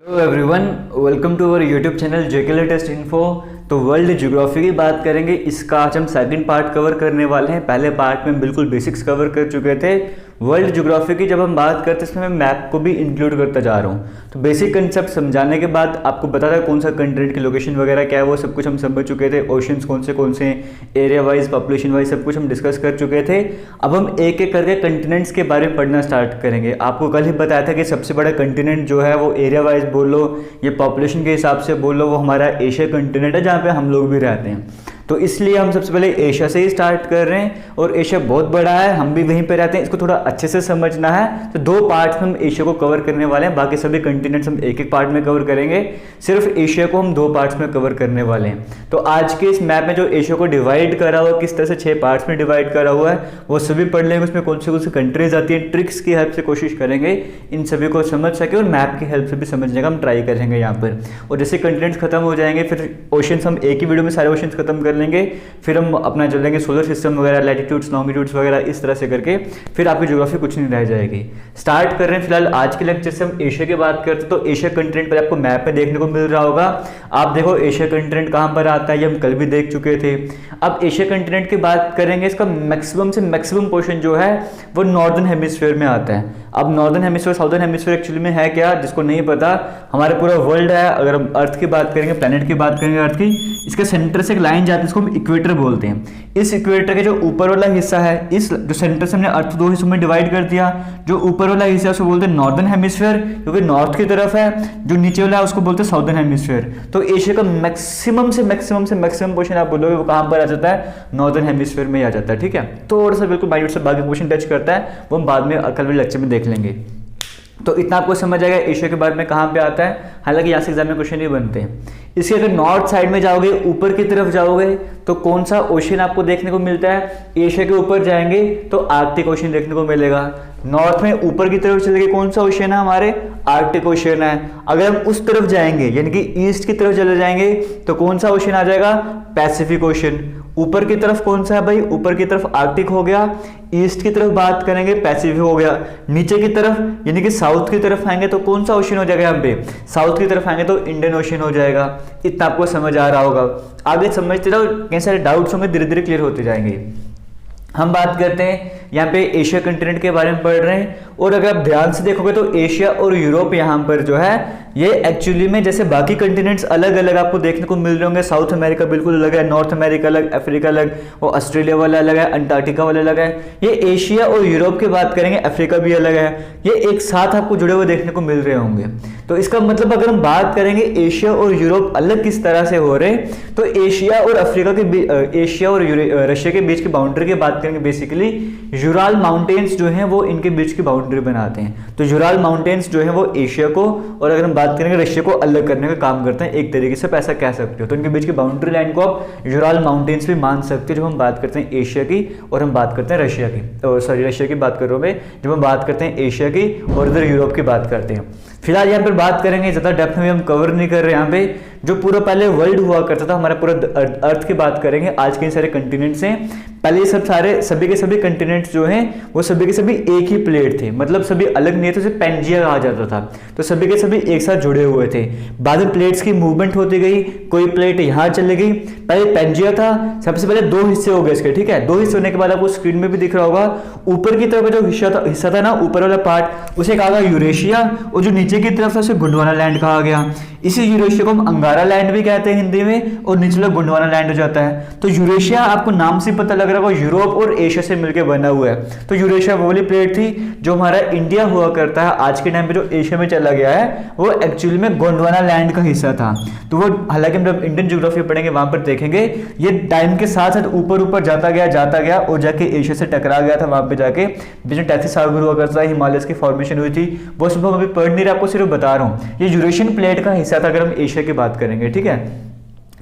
Hello everyone, welcome to our YouTube channel JK latest info. तो world geography की बात करेंगे। इसका आज हम सेकंड पार्ट कवर करने वाले हैं। पहले पार्ट में बिल्कुल बेसिक्स कवर कर चुके थे। वर्ल्ड ज्योग्राफी की जब हम बात करते हैं इसमें मैं मैप को भी इंक्लूड करता जा रहा हूँ। तो बेसिक कंसेप्ट समझाने के बाद आपको बता था कौन सा कंट्री की लोकेशन वगैरह क्या है, वो सब कुछ हम समझ चुके थे। ओशंस कौन से एरिया वाइज, पॉपुलेशन वाइज सब कुछ हम डिस्कस कर चुके थे। अब हम एक एक करके कंटिनेंट्स के बारे में पढ़ना स्टार्ट करेंगे। आपको कल ही बताया था कि सबसे बड़ा कंटिनेंट जो है वो एरिया वाइज बोलो या पॉपुलेशन के हिसाब से बोलो वो हमारा एशिया कंटिनेंट है, जहाँ पे हम लोग भी रहते हैं। तो इसलिए हम सबसे पहले एशिया से ही स्टार्ट कर रहे हैं। और एशिया बहुत बड़ा है, हम भी वहीं पे रहते हैं, इसको थोड़ा अच्छे से समझना है। तो दो पार्ट्स में हम एशिया को कवर करने वाले हैं, बाकी सभी कंटिनेंट्स हम एक एक पार्ट में कवर करेंगे। सिर्फ एशिया को हम दो पार्ट्स में कवर करने वाले हैं। तो आज के इस मैप में जो एशिया को डिवाइड करा हुआ है, किस तरह से 6 पार्ट्स में डिवाइड करा हुआ है, वो सभी पढ़ लेंगे। उसमें कौन सी कंट्रीज आती हैं, ट्रिक्स की हेल्प से कोशिश करेंगे इन सभी को समझ सके, और मैप की हेल्प से भी समझने का हम ट्राई करेंगे यहाँ पर। और जैसे कंटिनेंट्स खत्म हो जाएंगे फिर ओशंस हम एक ही वीडियो में सारे ओशंस खत्म कर लेंगे। फिर हम अपना चलेंगे सोलर सिस्टम वगैरह, लैटिट्यूड्स, लॉन्गिट्यूड्स वगैरह, इस तरह से करके फिर आपकी ज्योग्राफी कुछ नहीं रह जाएगी। स्टार्ट कर रहे हैं फिलहाल आज के लेक्चर से। हम एशिया की बात करते हैं तो एशिया कंटिनेंट पर आपको मैप में देखने को मिल रहा होगा। आप देखो एशिया कंटिनेंट कहाँ पर आता है, ये हम कल भी देख चुके थे। अब एशिया कंटिनेंट की बात करेंगे, इसका मैक्सिमम से मैक्सिमम पोर्शन जो है वो नॉर्दर्न हेमिस्फीयर में आता है। अब northern hemisphere southern hemisphere actually में है क्या, जिसको नहीं पता, हमारे पूरा वर्ल्ड है। अगर हम अर्थ की बात करेंगे, प्लेनेट की बात करेंगे अर्थ की, इसके सेंटर से एक लाइन जाती है, इसको हम इक्वेटर बोलते हैं। इस इक्वेटर के जो ऊपर वाला हिस्सा है, इस जो सेंटर से हमने अर्थ दो हिस्सों में डिवाइड कर दिया, जो ऊपर वाला हिस्सा है उसको बोलते हैं नॉर्दर्न हेमिस्फीयर, क्योंकि नॉर्थ की तरफ है। जो नीचे वाला है उसको बोलते हैं साउदर्न हेमिस्फीयर। तो एशिया का मैक्सिमम से मैक्सिमम पोर्शन आप बोलोगे वो कहां पर आ जाता है, नॉर्दर्न हेमिस्फीयर में आ जाता है। ठीक है, थोड़ा सा बिल्कुल माइन्यूट से बाकी क्वेश्चन टच करता है, वो हम बाद में कल वाले लेक्चर में देख लेंगे। तो इतना आपको समझ आएगा एशिया के बारे में कहाँ पे आता है। हालांकि यहाँ से एग्जाम में क्वेश्चन नहीं बनते हैं। इसके अगर नॉर्थ साइड में जाओगे, ऊपर की तरफ जाओगे, तो कौन सा ओशन आपको देखने को मिलता है, एशिया के ऊपर जाएंगे तो आर्कटिक ओशन देखने को मिलेगा। नॉर्थ में ऊपर की तरफ चले गए, कौन सा ओशन है, हमारे आर्कटिक ओशन है। अगर हम उस तरफ जाएंगे यानी कि ईस्ट की तरफ चले जाएंगे तो कौन सा ओशन आ जाएगा, पैसिफिक ओशन। ऊपर की तरफ कौन सा है भाई, ऊपर की तरफ आर्कटिक हो गया। ईस्ट की तरफ बात करेंगे पैसिफिक हो गया। नीचे की तरफ यानी कि साउथ की तरफ आएंगे तो कौन सा ओशन हो जाएगा, यहाँ पे साउथ की तरफ आएंगे तो इंडियन ओशन हो जाएगा। इतना आपको समझ आ रहा होगा। आगे समझते रहो, कई सारे डाउट्स होंगे, धीरे धीरे क्लियर होते जाएंगे। हम बात करते हैं यहाँ पे एशिया कंटिनेंट के बारे में पढ़ रहे हैं। और अगर आप ध्यान से देखोगे तो एशिया और यूरोप यहाँ पर जो है ये एक्चुअली में जैसे बाकी कंटिनेंट्स अलग अलग आपको देखने को मिल रहे होंगे। साउथ अमेरिका बिल्कुल अलग है, नॉर्थ अमेरिका अलग, अफ्रीका अलग, और ऑस्ट्रेलिया वाला अलग है, अंटार्कटिका वाला अलग है। ये एशिया और यूरोप की बात करेंगे, अफ्रीका भी अलग है। ये एक साथ आपको जुड़े हुए देखने को मिल रहे होंगे। तो इसका मतलब अगर हम बात करेंगे एशिया और यूरोप अलग किस तरह से हो रहे हैं, तो एशिया और अफ्रीका के एशिया और रशिया के बीच की बाउंड्री की बात करेंगे। बेसिकली यूराल माउंटेन्स जो हैं वो इनके बीच की बाउंड्री बनाते हैं। तो यूराल माउंटेन्स जो हैं वो एशिया को, और अगर हम बात करेंगे रशिया को, अलग करने का काम करते हैं। एक तरीके से ऐसा कह सकते हो। तो इनके बीच की बाउंड्री लाइन को आप यूराल माउंटेन्स भी मान सकते हो जब हम बात करते हैं एशिया की और हम बात करते हैं रशिया की, सॉरी रशिया की बात कर रहा हूं मैं, जब हम बात करते हैं एशिया की और इधर यूरोप की बात करते हैं। फिलहाल यहाँ पर बात करेंगे, ज्यादा डेप्थ में हम कवर नहीं कर रहे। यहाँ पे जो पूरा पहले वर्ल्ड हुआ करता था, हमारा पूरा अर्थ की बात करेंगे। आज के सारे कंटिनेंट्स हैं, पहले सब सारे सभी के सभी कंटिनेंट्स जो हैं वो सभी के सभी एक ही प्लेट थे, मतलब सभी अलग नहीं थे, उसे पेंजिया कहा जाता था। तो सभी के सभी एक साथ जुड़े हुए थे। बाद में प्लेट्स की मूवमेंट होती गई, कोई प्लेट यहाँ चली गई। पहले पेंजिया था, सबसे पहले 2 हिस्से हो गए इसके। ठीक है, 2 हिस्से होने के बाद आपको स्क्रीन में भी दिख रहा होगा, ऊपर की तरफ का जो हिस्सा था ना, ऊपर वाला पार्ट, उसे कहा गया यूरेशिया, और जो नीचे की तरफ था उसे गोंडवाना लैंड कहा गया। इसी यूरेशिया को हम अंगारा लैंड भी कहते हैं हिंदी में, और निचला गोंडवाना लैंड हो जाता है। तो यूरेशिया आपको नाम से पता लग रहा होगा, यूरोप और एशिया से मिलकर बना हुआ है। तो यूरेशिया वो वाली प्लेट थी जो हमारा इंडिया हुआ करता है। आज के टाइम पे जो एशिया में चला गया है वो एक्चुअली में गोंडवाना लैंड का हिस्सा था। तो वो हालांकि हम जब इंडियन ज्योग्राफी पढ़ेंगे वहां पर देखेंगे, ये टाइम के साथ साथ ऊपर ऊपर जाता गया और जाके एशिया से टकरा गया था। वहां पे जाके बीच में टैथी सागर हुआ करता है, हिमालय की फॉर्मेशन हुई थी। वो सब अभी पढ़ नहीं रहा, आपको सिर्फ बता रहा हूँ। ये यूरेशियन प्लेट का हिस्सा था अगर हम एशिया की बात करेंगे। ठीक है,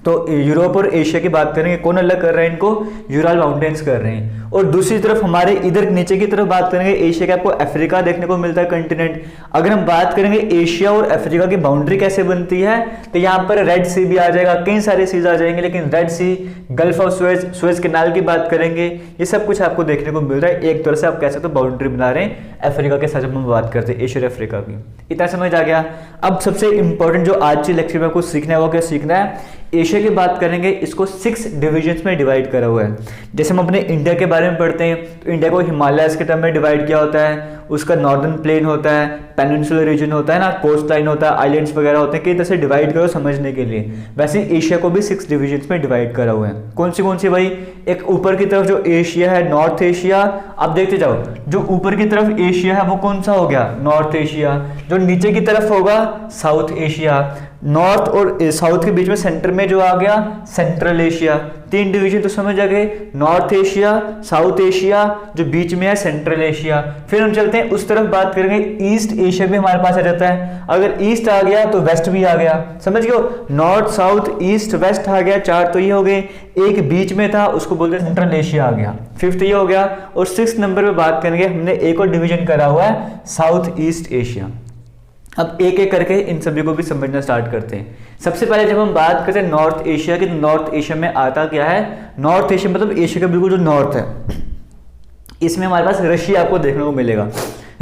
तो यूरोप और एशिया की बात करेंगे, कौन अलग कर रहे हैं इनको, यूराल माउंटेन्स कर रहे हैं। और दूसरी तरफ हमारे इधर नीचे की तरफ बात करेंगे एशिया का, आपको अफ्रीका देखने को मिलता है कंटिनेंट। अगर हम बात करेंगे एशिया और अफ्रीका की बाउंड्री कैसे बनती है, तो यहाँ पर रेड सी भी आ जाएगा, कई सारे सीज आ जाएंगे, लेकिन red sea, gulf of Suez, Suez canal की बात करेंगे, ये सब कुछ आपको देखने को मिल रहा है। एक तरह से आप कह सकते हो बाउंड्री बना रहे हैं अफ्रीका के साथ जब हम बात करते हैं एशिया और अफ्रीका की। इतना समझ आ गया। अब सबसे इंपॉर्टेंट जो आज की लेक्चर में आपको सीखना है वो क्या सीखना है, एशिया की बात करेंगे, इसको 6 डिविजन्स में डिवाइड करा हुआ है। जैसे हम अपने इंडिया के बारे में पढ़ते हैं तो इंडिया को हिमालयस के टर्म में डिवाइड किया होता है, उसका नॉर्दर्न प्लेन होता है, पेनिनसुलर रीजन होता है ना, कोस्ट लाइन होता है, आइलैंड्स वगैरह होते हैं, कई तरह से डिवाइड करो समझने के लिए। वैसे एशिया को भी 6 डिविजन्स में डिवाइड करा हुआ है। कौन सी भाई, एक ऊपर की तरफ जो एशिया है, नॉर्थ एशिया, अब देखते जाओ, जो ऊपर की तरफ एशिया है वो कौन सा हो गया, नॉर्थ एशिया। जो नीचे की तरफ होगा साउथ एशिया, नॉर्थ और साउथ के बीच में सेंटर में जो आ गया सेंट्रल एशिया। 3 डिवीजन तो समझ आ गए, नॉर्थ एशिया, साउथ एशिया, जो बीच में है सेंट्रल एशिया। फिर हम चलते हैं उस तरफ बात करेंगे, ईस्ट एशिया भी हमारे पास आ जाता है। अगर ईस्ट आ गया तो वेस्ट भी आ गया, समझ गए, नॉर्थ साउथ ईस्ट वेस्ट आ गया, 4 तो ये हो गए। एक बीच में था उसको बोलते हैं सेंट्रल एशिया आ गया, 5th ये हो गया। और 6th नंबर पे बात करेंगे, हमने एक और डिवीजन करा हुआ है साउथ ईस्ट एशिया। अब एक एक करके इन सभी को भी समझना स्टार्ट करते हैं। सबसे पहले जब हम बात करते हैं नॉर्थ एशिया की, तो नॉर्थ एशिया में आता क्या है, नॉर्थ एशिया मतलब एशिया का बिल्कुल जो नॉर्थ है, इसमें हमारे पास रशिया आपको देखने को मिलेगा।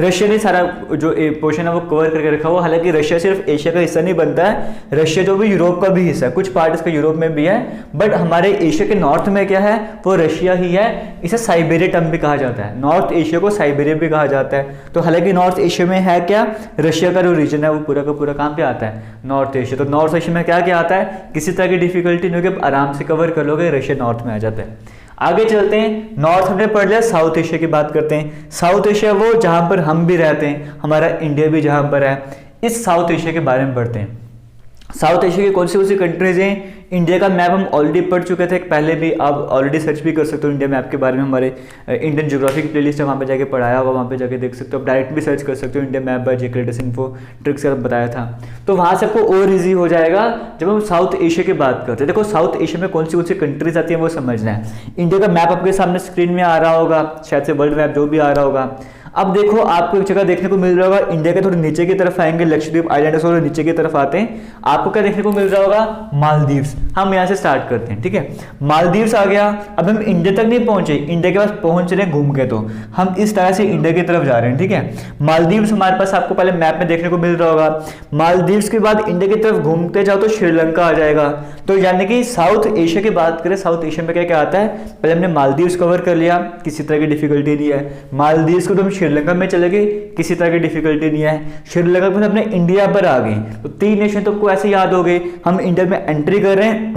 रशिया ने सारा जो पोर्शन है वो कवर करके रखा हुआ। हालांकि रशिया सिर्फ एशिया का हिस्सा नहीं बनता है, रशिया जो भी यूरोप का भी हिस्सा है, कुछ पार्ट इसका यूरोप में भी है, बट हमारे एशिया के नॉर्थ में क्या है वो रशिया ही है। इसे साइबेरिया टर्म भी कहा जाता है, नॉर्थ एशिया को साइबेरिया भी कहा जाता है। तो हालांकि नॉर्थ एशिया में है क्या, रशिया का जो रीजन है वो पूरा का पूरा कहाँ पे आता है, नॉर्थ एशिया। तो नॉर्थ एशिया में क्या क्या आता है, किसी तरह की डिफिकल्टी नहीं होगी, आराम से कवर कर लोगे, रशिया नॉर्थ में आ जाता है। आगे चलते हैं, नॉर्थ हमने पढ़ लिया, साउथ एशिया की बात करते हैं। साउथ एशिया वो जहां पर हम भी रहते हैं, हमारा इंडिया भी जहां पर है, इस साउथ एशिया के बारे में पढ़ते हैं। साउथ एशिया की कौन सी कंट्रीज हैं, इंडिया का मैप हम ऑलरेडी पढ़ चुके थे पहले भी, आप ऑलरेडी सर्च भी कर सकते हो इंडिया मैप के बारे में, हमारे इंडियन ज्योग्राफी की प्लेलिस्ट है, वहाँ पे जाके पढ़ाया होगा, वहाँ पे जाके देख सकते हो। आप डायरेक्ट भी सर्च कर सकते हो India map by JK info tricks का बताया था, तो वहाँ से आपको और ईजी हो जाएगा जब हम साउथ एशिया की बात करते हैं। देखो साउथ एशिया में कौन सी कंट्रीज आती है वो समझना है। इंडिया का मैप आपके सामने स्क्रीन में आ रहा होगा, शायद से वर्ल्ड मैप जो भी आ रहा होगा। अब देखो आपको एक जगह देखने को मिल रहा होगा, इंडिया के थोड़े नीचे की तरफ आएंगे, लक्षद्वीप आइलैंड और नीचे की तरफ आते हैं, आपको क्या देखने को मिल रहा होगा, मालदीव्स। हम यहाँ से स्टार्ट करते हैं, ठीक है, मालदीव्स आ गया। अब हम इंडिया तक नहीं पहुंचे, इंडिया के पास पहुंच रहे हैं घूम के, तो हम इस तरह से इंडिया की तरफ जा रहे हैं, ठीक है। मालदीव्स हमारे पास आपको पहले मैप में देखने को मिल रहा होगा। मालदीव्स के बाद इंडिया की तरफ घूमते जाओ तो श्रीलंका आ जाएगा। तो यानी कि साउथ एशिया की बात करें, साउथ एशिया में क्या क्या आता है, पहले हमने मालदीव्स कवर कर लिया, किसी तरह की डिफिकल्टी नहीं है। मालदीव्स को तो हम श्रीलंका में चले गए, किसी तरह की डिफिकल्टी नहीं है। श्रीलंका में अपने इंडिया पर आ गए, तो 3 नेशन तो आपको ऐसे याद हो गए। हम इंडिया में एंट्री कर रहे हैं,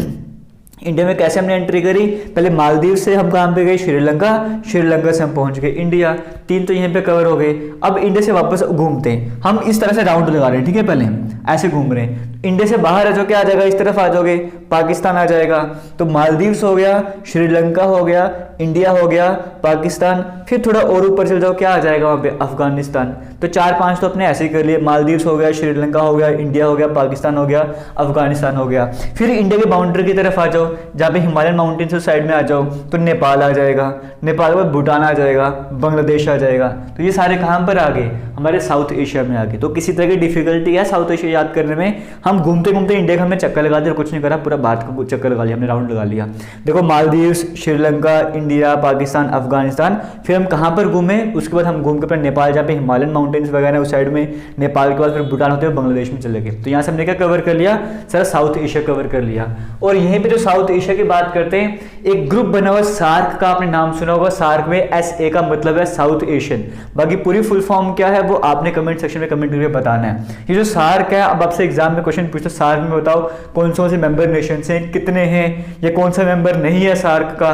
इंडिया में कैसे हमने एंट्री करी, पहले मालदीव से हम कहाँ पे गए, श्रीलंका, श्रीलंका से हम पहुंच गए इंडिया, 3 तो यहीं पे कवर हो गए। अब इंडिया से वापस घूमते हैं, हम इस तरह से राउंड लगा रहे हैं, ठीक है, पहले ऐसे घूम रहे हैं। इंडिया से बाहर आ जाओ, क्या आ जाएगा, इस तरफ आ जाओगे, पाकिस्तान आ जाएगा। तो मालदीव्स हो गया, श्रीलंका हो गया, इंडिया हो गया, पाकिस्तान, फिर थोड़ा और ऊपर चल जाओ, क्या आ जाएगा वहाँ पे, अफगानिस्तान। तो 4-5 तो अपने ऐसे ही कर लिए, मालदीव्स हो गया, श्रीलंका हो गया, इंडिया हो गया, पाकिस्तान हो गया, अफगानिस्तान हो गया। फिर इंडिया की बाउंड्री की तरफ आ जाओ, जहाँ पे हिमालयन माउंटेन्स उस साइड में आ जाओ, तो नेपाल आ जाएगा, नेपाल के बाद भूटान आ जाएगा, बांग्लादेश आ जाएगा। तो ये सारे कहाँ पर आ गए, हमारे साउथ एशिया में आ गए। तो किसी तरह की डिफिकल्टी है साउथ एशिया याद करने में, हम घूमते घूमते इंडिया का हमने चक्कर लगा दिया, कुछ नहीं करा, पूरा भारत का चक्कर लगा लिया, हमने राउंड लगा लिया। देखो मालदीव्स, श्रीलंका, इंडिया, पाकिस्तान, अफगानिस्तान, फिर हम कहाँ पर घूमे, उसके बाद हम घूम के अपने नेपाल, जहाँ पे हिमालयन माउंटेन्स वगैरह उस साइड में, नेपाल के बाद फिर भूटान होते हुए बांग्लादेश में चले गए। तो यहाँ से हमने क्या कवर कर लिया, सारा साउथ एशिया कवर कर लिया। और यहीं पे जो साउथ एशिया की बात करते हैं, एक ग्रुप बना हुआ सार्क का, आपने नाम सुना होगा, सार्क में SA का मतलब है साउथ एशियन। बाकी पूरी फुल फॉर्म क्या है वो आपने कमेंट सेक्शन में कमेंट करके बताना है। ये जो सार्क है, अब आपसे एग्जाम में क्वेश्चन पूछते सार्क में बताओ कौन से मेंबर नेशन हैं, कितने हैं, या कौन सा मेंबर नहीं है सार्क का,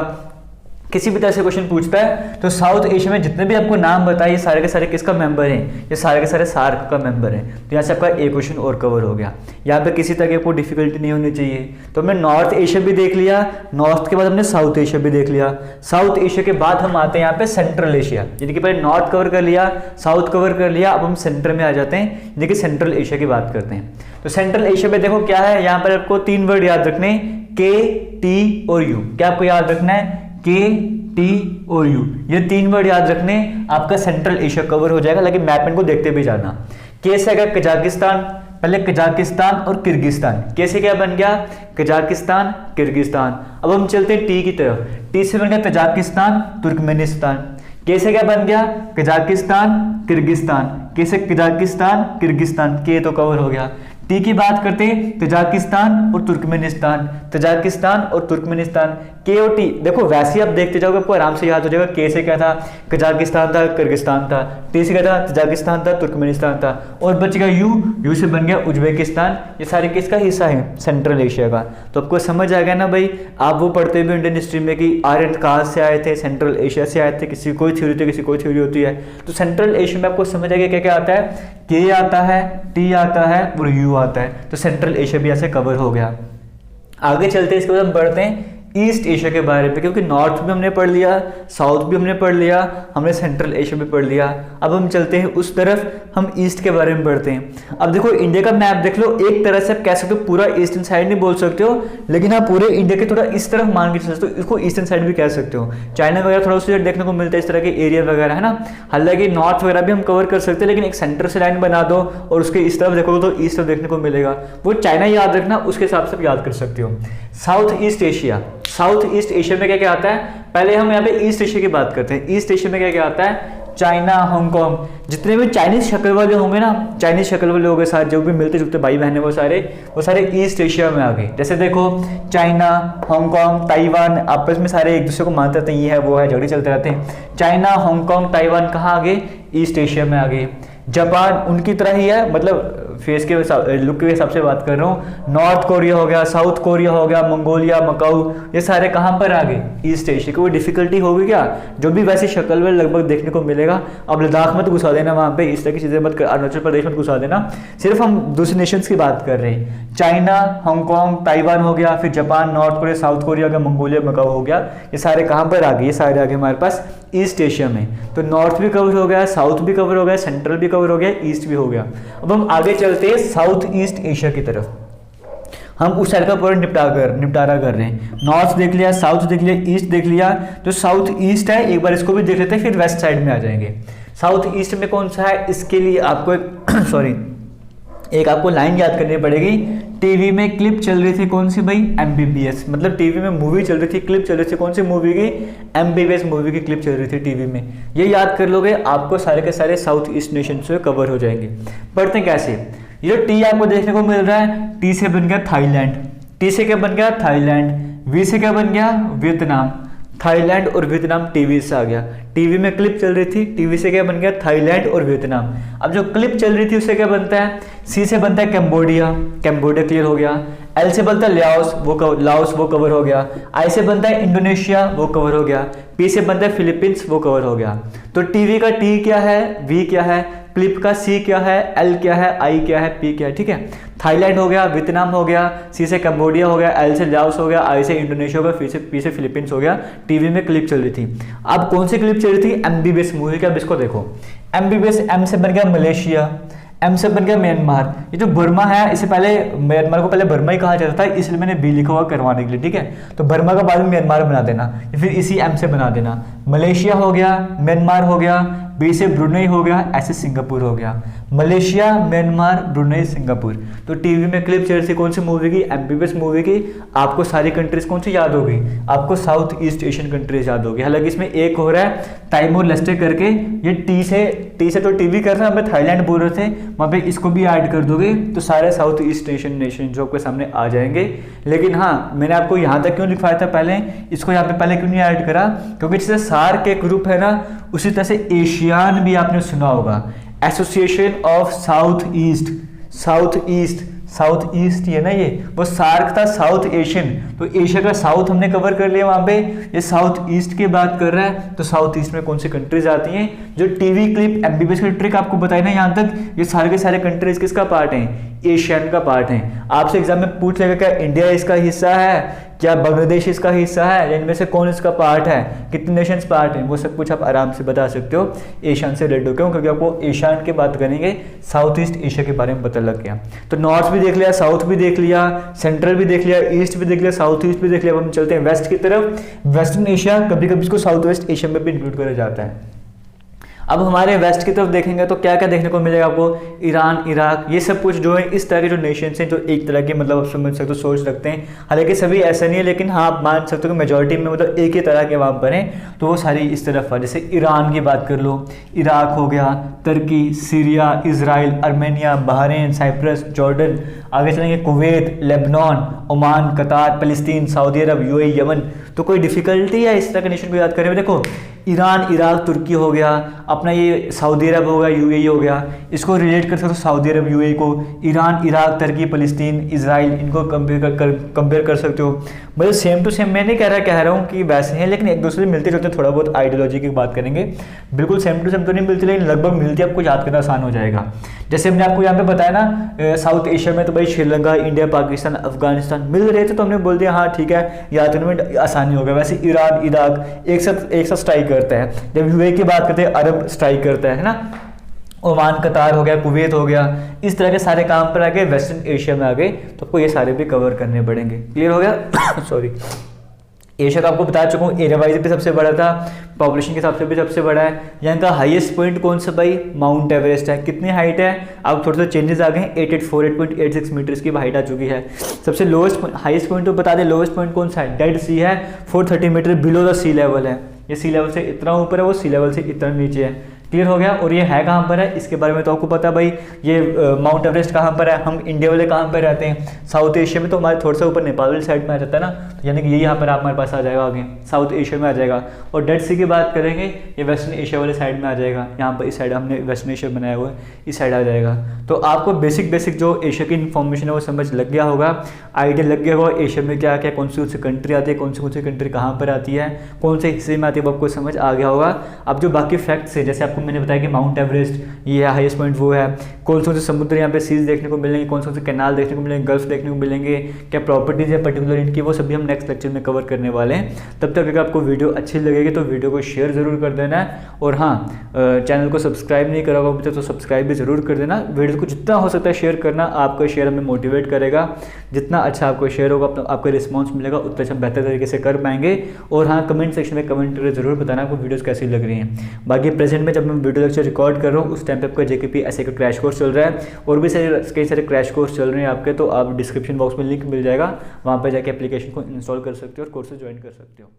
किसी भी तरह से क्वेश्चन पूछता है तो साउथ एशिया में जितने भी आपको नाम बताए, ये सारे के सारे किसका मेंबर हैं, ये सारे के सारे सार्क का मेंबर हैं। तो यहाँ से आपका एक क्वेश्चन और कवर हो गया, यहाँ पे किसी तरह की आपको डिफिकल्टी नहीं होनी चाहिए। तो हमने नॉर्थ एशिया भी देख लिया, नॉर्थ के बाद हमने साउथ एशिया भी देख लिया। साउथ एशिया के बाद हम आते हैं यहाँ पे सेंट्रल एशिया, यानी कि पहले नॉर्थ कवर कर लिया, साउथ कवर कर लिया, अब हम सेंटर में आ जाते हैं, यानी कि सेंट्रल एशिया की बात करते हैं। तो सेंट्रल एशिया में देखो क्या है, यहाँ पर आपको 3 वर्ड याद रखने, के, टी और यू। क्या आपको याद रखना है? के, टी और यू, ये 3 वर्ड याद रखने, आपका सेंट्रल एशिया कवर हो जाएगा। लेकिन मैप में को देखते भी जाना। के से आएगा कजाकिस्तान, पहले कजाकिस्तान और किर्गिस्तान। कैसे क्या बन गया? Kazakhstan, Kyrgyzstan. अब हम चलते हैं टी की तरफ। टी से बन गया तजाकिस्तान, तुर्कमेनिस्तान। कैसे क्या बन गया? Kazakhstan, Kyrgyzstan. कैसे? Kazakhstan, Kyrgyzstan. के तो कवर हो गया। टी की बात करते हैं, तजाकिस्तान और तुर्कमेनिस्तान, तजाकिस्तान और तुर्कमेनिस्तान। के और टी देखो वैसे ही आप देखते जाओगे, आपको आराम से याद हो जाएगा। के से क्या था? कजाकिस्तान था, किर्गिस्तान था। टी से क्या था? तजाकिस्तान था, तुर्कमेनिस्तान था। और बच गया यू, यू से बन गया उज्बेकिस्तान। ये सारे किसका हिस्सा है? सेंट्रल एशिया का। तो आपको समझ आ गया ना भाई। आप वो पढ़ते हुए इंडियन हिस्ट्री में कि आर्यन कहाँ से आए थे? सेंट्रल एशिया से आए थे। किसी कोई थ्योरी होती है, किसी कोई थ्योरी होती है। तो सेंट्रल एशिया में आपको समझ आ गया क्या क्या आता है? के आता है, टी आता है और यू आता है। तो सेंट्रल एशिया भी ऐसे कवर हो गया। आगे चलते हैं, इसके बाद हम बढ़ते हैं ईस्ट एशिया के बारे में, क्योंकि नॉर्थ भी हमने पढ़ लिया, साउथ भी हमने पढ़ लिया, हमने सेंट्रल एशिया भी पढ़ लिया। अब हम चलते हैं उस तरफ, हम ईस्ट के बारे में पढ़ते हैं। अब देखो इंडिया का मैप देख लो, एक तरह से आप कह सकते हो पूरा ईस्टर्न साइड नहीं बोल सकते हो, लेकिन आप पूरे इंडिया के थोड़ा इस तरफ मान के चल सकते हो, इसको ईस्टर्न साइड भी कह सकते हो। चाइना वगैरह थोड़ा उसी देखने को मिलता है, इस तरह के एरिया वगैरह है ना। हालांकि नॉर्थ वगैरह भी हम कवर कर सकते हैं, लेकिन एक सेंटर से लाइन बना दो और उसके इस तरफ देखोगे तो ईस्ट देखने को मिलेगा। वो चाइना याद रखना, उसके हिसाब से आप याद कर सकते हो। South east Asia, south east Asia में क्या क्या आता है? पहले हम यहाँ पे ईस्ट एशिया की बात करते हैं। ईस्ट एशिया में क्या क्या आता है? चाइना, हांगकांग, जितने भी चाइनीज शक्ल वाले होंगे ना, चाइनीज शक्ल वाले होंगे सारे, जो भी मिलते जुलते भाई बहन है वो सारे ईस्ट एशिया में आ गए। जैसे देखो चाइना, हांगकांग, ताइवान, आपस में सारे एक दूसरे को मानते रहते हैं, ये है वो है, झगड़े चलते रहते हैं। चाइना, हांगकांग, ताइवान कहाँ आ गए? ईस्ट एशिया में आ गए। जापान उनकी तरह ही है, मतलब फेस के लुक के हिसाब से बात कर रहा हूँ। नॉर्थ कोरिया हो गया, साउथ कोरिया हो गया, मंगोलिया, मकाऊ, ये सारे कहाँ पर आ गए? East Asia. कोई डिफिकल्टी होगी क्या? जो भी वैसी शक्ल में लगभग देखने को मिलेगा। अब लद्दाख मत घुसा देना, वहाँ पे इस तरह की चीज़ें मत कर, अरुणाचल प्रदेश मत घुसा देना। सिर्फ हम दूसरे नेशंस की बात कर रहे हैं। चाइना, हांगकांग, ताइवान हो गया, फिर Japan, north Korea, south Korea हो गया, मंगोलिया, मकाऊ हो गया, ये सारे कहाँ पर आ गए? ये सारे आ गए हमारे पास ईस्ट एशिया में। तो नॉर्थ भी कवर हो गया, साउथ भी कवर हो गया, सेंट्रल भी कवर हो गया, ईस्ट भी हो गया। अब हम आगे चलते हैं साउथ ईस्ट एशिया की तरफ। हम उस साइड का पूरा निपटारा कर रहे हैं। नॉर्थ देख लिया, साउथ देख लिया, ईस्ट देख लिया। जो साउथ ईस्ट है एक बार इसको भी देख लेते हैं, फिर वेस्ट साइड में आ जाएंगे। साउथ ईस्ट में कौन सा है? इसके लिए आपको एक आपको लाइन याद करनी पड़ेगी। टीवी में क्लिप चल रही थी कौन सी भाई? MBBS, मतलब टीवी में मूवी चल रही थी, क्लिप चल रही थी कौन सी मूवी की? MBBS मूवी की क्लिप चल रही थी टीवी में। ये याद कर लोगे, आपको सारे के सारे साउथ ईस्ट नेशन से कवर हो जाएंगे। पढ़ते हैं कैसे? ये जो टी आपको देखने को मिल रहा है, टी से बन गया थाईलैंड। टी से क्या बन गया? थाईलैंड। वी से क्या बन गया? वियतनाम। थाईलैंड और वियतनाम टीवी से आ गया। टीवी में क्लिप चल रही थी, टीवी से क्या बन गया? थाईलैंड और वियतनाम। अब जो क्लिप चल रही थी उससे क्या बनता है? सी से बनता है कैम्बोडिया, कैम्बोडिया क्लियर हो गया। एल से बनता है लाओस, लाओस वो कवर हो गया। आई से बनता है इंडोनेशिया, वो कवर हो गया। पी से बनता है फिलीपींस, वो कवर हो गया। तो टीवी का टी क्या है? वी क्या है? क्लिप का सी क्या है? एल क्या है? आई क्या है? पी क्या है? ठीक है। थाईलैंड हो गया, वियतनाम हो गया, सी से कंबोडिया हो गया, एल से लाओस हो गया, आई से इंडोनेशिया हो गया, पी से फिलीपींस हो गया। टीवी में क्लिप चल रही थी। अब कौन सी क्लिप चल रही थी? MBBS मूवी का। अब इसको देखो, MBBS, एम से बन गया मलेशिया, एम से बन गया म्यांमार। ये जो बर्मा है, इससे पहले म्यांमार को पहले बर्मा ही कहा जाता था, इसलिए मैंने बी लिखा हुआ करवाने के लिए। ठीक है, तो बर्मा का बाद में म्यांमार बना देना, या फिर इसी एम से बना देना। मलेशिया हो गया, म्यांमार हो गया, बी से ब्रुनेई हो गया, ऐसे सिंगापुर हो गया। Malaysia, Myanmar, Brunei, Singapore. तो टीवी में क्लिप चल रही थी कौन सी मूवी की? MBBS मूवी की। आपको सारी कंट्रीज कौन सी याद होगी? आपको साउथ ईस्ट एशियन कंट्रीज याद होगी। हालांकि इसमें एक हो रहा है टाइमोर लेस्टे करके, ये टी से तो टीवी कर रहे हैं, हमें थाईलैंड बोल रहे थे, वहाँ पे इसको भी ऐड कर दोगे तो सारे साउथ ईस्ट एशियन नेशन जो आपके सामने आ जाएंगे। लेकिन हाँ, मैंने आपको यहाँ तक क्यों लिखवाया था पहले, इसको यहाँ पे पहले क्यों नहीं ऐड करा? क्योंकि जैसे सार्क एक ग्रुप है ना, उसी तरह से एशियान भी आपने सुना होगा, association of south east. South east ये ना, ये वो सार्क था साउथ एशियन, तो एशिया का साउथ हमने कवर कर लिया वहां पे। ये साउथ ईस्ट की बात कर रहा है, तो साउथ ईस्ट में कौन सी कंट्रीज आती हैं? जो टीवी क्लिप MBBS की ट्रिक आपको बताई ना यहाँ तक, ये सारे के सारे कंट्रीज किसका पार्ट हैं? एशियन का पार्ट है। आपसे एग्जाम में पूछ लेगा क्या इंडिया इसका हिस्सा है, क्या बांग्लादेश इसका हिस्सा है, या इनमें से कौन इसका पार्ट है, कितने नेशंस पार्ट हैं, वो सब कुछ आप आराम से बता सकते हो एशियन से रिलेटेड। क्यों? क्योंकि आपको एशियन की बात करेंगे, साउथ ईस्ट एशिया के बारे में पता लग गया। तो नॉर्थ भी देख लिया, साउथ भी देख लिया, सेंट्रल भी देख लिया, ईस्ट भी देख लिया, साउथ ईस्ट भी देख लिया। अब हम चलते हैं वेस्ट की तरफ। वेस्टर्न एशिया, कभी कभी इसको साउथ वेस्ट एशिया में भी इंक्लूड करा जाता है। अब हमारे वेस्ट की तरफ देखेंगे तो क्या क्या देखने को मिलेगा आपको, ईरान, इराक, ये सब कुछ जो है इस तरह के जो नेशंस हैं जो एक तरह के मतलब आप समझ सकते हो सोच रखते हैं। हालांकि सभी ऐसा नहीं है, लेकिन हाँ आप मान सकते हो कि मेजोरिटी में मतलब एक ही तरह के वहाँ पर हैं, तो वो सारी इस तरफ है। जैसे ईरान की बात कर लो, इराक हो गया, Turkey, Syria, Israel, Armenia, Bahrain, Cyprus, Jordan, आगे चलेंगे Kuwait, Lebanon, Oman, Qatar, Palestine, Saudi Arabia, UAE, Yemen. तो कोई डिफिकल्टी है इस तरह के नेशन को याद करें? देखो ईरान, इराक, तुर्की हो गया, अपना ये सऊदी अरब हो गया, यूएई हो गया, इसको रिलेट कर सकते हो सऊदी अरब, यूएई को, ईरान, इराक, तुर्की, फलस्तीन, इजराइल, इनको कंपेयर कर सकते हो। मतलब सेम टू सेम मैं नहीं कह रहा हूँ कि वैसे हैं, लेकिन एक दूसरे से मिलते जुलते, थोड़ा बहुत आइडियोलॉजी की बात करेंगे, बिल्कुल सेम टू सेम तो नहीं मिलती, लेकिन लगभग मिलती है, आपको याद करना आसान हो जाएगा। जैसे हमने आपको यहाँ पे बताया ना साउथ एशिया में तो भाई श्रीलंका, इंडिया, पाकिस्तान, अफगानिस्तान मिल रहे थे, तो हमने बोल दिया हाँ ठीक है, याद करने में आसानी होगा। वैसे ईरान, इराक एक साथ स्ट्राइक करता है। जब यूएई की बात करते हैं, अरब स्ट्राइक करता है ना, ओमान, कतार हो गया, कुवैत हो गया, इस तरह के सारे काम पर आ गए, वेस्टर्न एशिया में आ गए, तो आपको ये सारे भी कवर करने पड़ेंगे। क्लियर हो गया? सॉरी, एशिया का आपको बता चुका हूँ, एरिया वाइज भी सबसे बड़ा था, पॉपुलेशन के हिसाब से भी सबसे बड़ा है। यहाँ का हाईएस्ट पॉइंट कौन सा भाई? माउंट एवरेस्ट है। कितनी हाइट है? अब थोड़े से चेंजेस आ गए हैं, 884 मीटर्स की हाइट आ चुकी है। सबसे लोएस्ट हाईएस्ट पॉइंट तो बता दें, लोएस्ट पॉइंट कौन सा है? डेड सी है, 430 meter below the sea level है। ये सी लेवल से इतना ऊपर है, वो सी लेवल से इतना नीचे है। क्लियर हो गया? और ये है कहाँ पर है, इसके बारे में तो आपको पता है भाई। ये माउंट एवरेस्ट कहाँ पर है? हम इंडिया वाले कहाँ पर रहते हैं? साउथ एशिया में, तो हमारे थोड़ा सा ऊपर नेपाल वाली साइड में आ जाता है ना, तो यानी कि ये यहाँ पर हमारे पास आ जाएगा, आगे साउथ एशिया में आ जाएगा। और डेड सी की बात करेंगे, ये वेस्टर्न एशिया वाले साइड में आ जाएगा। यहाँ पर इस साइड हमने वेस्टर्न एशिया बनाया हुआ है, इस साइड आ जाएगा। तो आपको बेसिक जो एशिया की इन्फॉर्मेशन है वो समझ लग गया होगा, आइडिया लग गया होगा एशिया में क्या क्या कौन सी कंट्री आती है, कौन सी कंट्री कहाँ पर आती है, कौन से हिस्से में आती है, वो आपको समझ आ गया होगा। अब जो बाकी फैक्ट्स है, जैसे आपको मैंने बताया कि माउंट एवरेस्ट ये है, हाईएस्ट पॉइंट वो है, कौन से समुद्र यहाँ पे सीज देखने को मिलेंगे, कौन से कैनाल देखने को मिलेंगे, गल्फ देखने को मिलेंगे, क्या प्रॉपर्टीज है पर्टिकुलर इनकी, वो सभी हम नेक्स्ट लेक्चर में कवर करने वाले हैं। तब तक अगर आपको वीडियो अच्छी लगेगी तो वीडियो को शेयर जरूर कर देना है, और हाँ चैनल को सब्सक्राइब नहीं करा होगा तो सब्सक्राइब भी जरूर कर देना। वीडियो को जितना हो सकता है शेयर करना, आपका शेयर हमें मोटिवेट करेगा। जितना अच्छा आपको शेयर होगा, आपको रिस्पॉन्स मिलेगा, उतना अच्छा बेहतर तरीके से कर पाएंगे। और हाँ कमेंट सेक्शन में कमेंट करके जरूर बताना आपको वीडियोस कैसी लग रही हैं। बाकी प्रेजेंट में जब मैं वीडियो लेक्चर रिकॉर्ड कर रहा हूँ उस टाइम पे आपका जेकेपी ऐसे का क्रैश कोर्स चल रहा है, और भी कई सारे क्रैश कोर्स चल रहे हैं आपके, तो आप डिस्क्रिप्शन बॉक्स में लिंक मिल जाएगा, वहाँ पर जाके एप्लीकेशन को इंस्टॉल कर सकते हो और कोर्सेज ज्वाइन कर सकते हो।